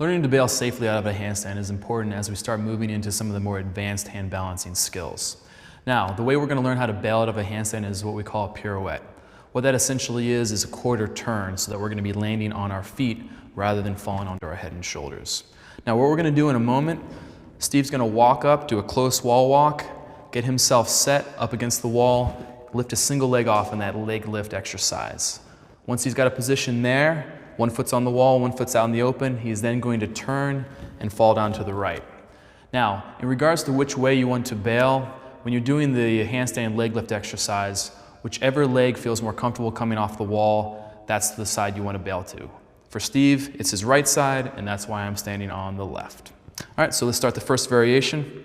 Learning to bail safely out of a handstand is important as we start moving into some of the more advanced hand balancing skills. Now, the way we're going to learn how to bail out of a handstand is what we call a pirouette. What that essentially is a quarter turn so that we're going to be landing on our feet rather than falling onto our head and shoulders. Now, what we're going to do in a moment, Steve's going to walk up, do a close wall walk, get himself set up against the wall, lift a single leg off in that leg lift exercise. Once he's got a position there, one foot's on the wall, one foot's out in the open, he's then going to turn and fall down to the right. Now, in regards to which way you want to bail, when you're doing the handstand leg lift exercise, whichever leg feels more comfortable coming off the wall, that's the side you want to bail to. For Steve, it's his right side, and that's why I'm standing on the left. All right, so let's start the first variation.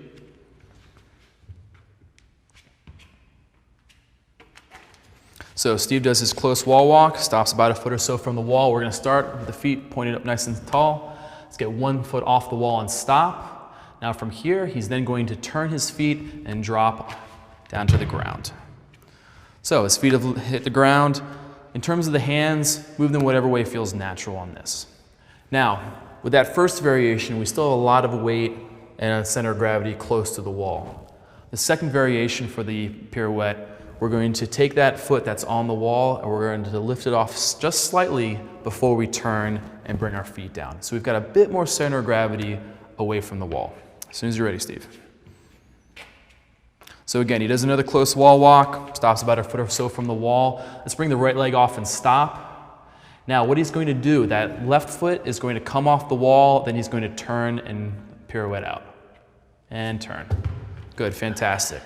So Steve does his close wall walk, stops about a foot or so from the wall. We're going to start with the feet pointed up nice and tall. Let's get 1 foot off the wall and stop. Now from here, he's then going to turn his feet and drop down to the ground. So his feet have hit the ground. In terms of the hands, move them whatever way feels natural on this. Now, with that first variation, we still have a lot of weight and a center of gravity close to the wall. The second variation for the pirouette, we're going to take that foot that's on the wall and we're going to lift it off just slightly before we turn and bring our feet down. So we've got a bit more center of gravity away from the wall. As soon as you're ready, Steve. So again, he does another close wall walk, stops about a foot or so from the wall. Let's bring the right leg off and stop. Now what he's going to do, that left foot is going to come off the wall, then he's going to turn and pirouette out. And turn. Good, fantastic.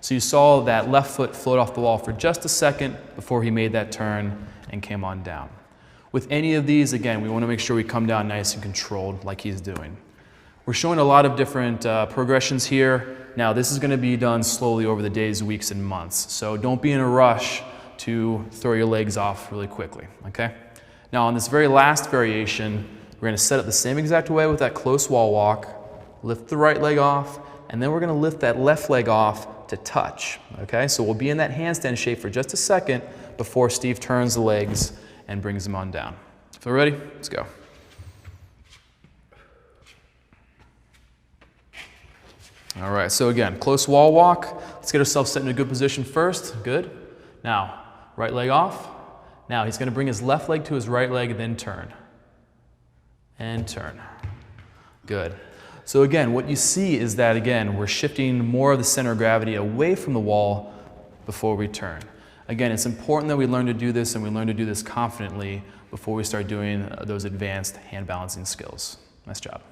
So you saw that left foot float off the wall for just a second before he made that turn and came on down. With any of these, again, we want to make sure we come down nice and controlled like he's doing. We're showing a lot of different progressions here. Now this is going to be done slowly over the days, weeks, and months. So don't be in a rush to throw your legs off really quickly, okay? Now on this very last variation, we're going to set up the same exact way with that close wall walk, lift the right leg off, and then we're going to lift that left leg off to touch, okay? So we'll be in that handstand shape for just a second before Steve turns the legs and brings them on down. So we're ready? Let's go. All right, so again, close wall walk. Let's get ourselves set in a good position first. Good. Now, right leg off. Now he's going to bring his left leg to his right leg, then turn. And turn. Good. So again, what you see is that, again, we're shifting more of the center of gravity away from the wall before we turn. Again, it's important that we learn to do this and we learn to do this confidently before we start doing those advanced hand balancing skills. Nice job.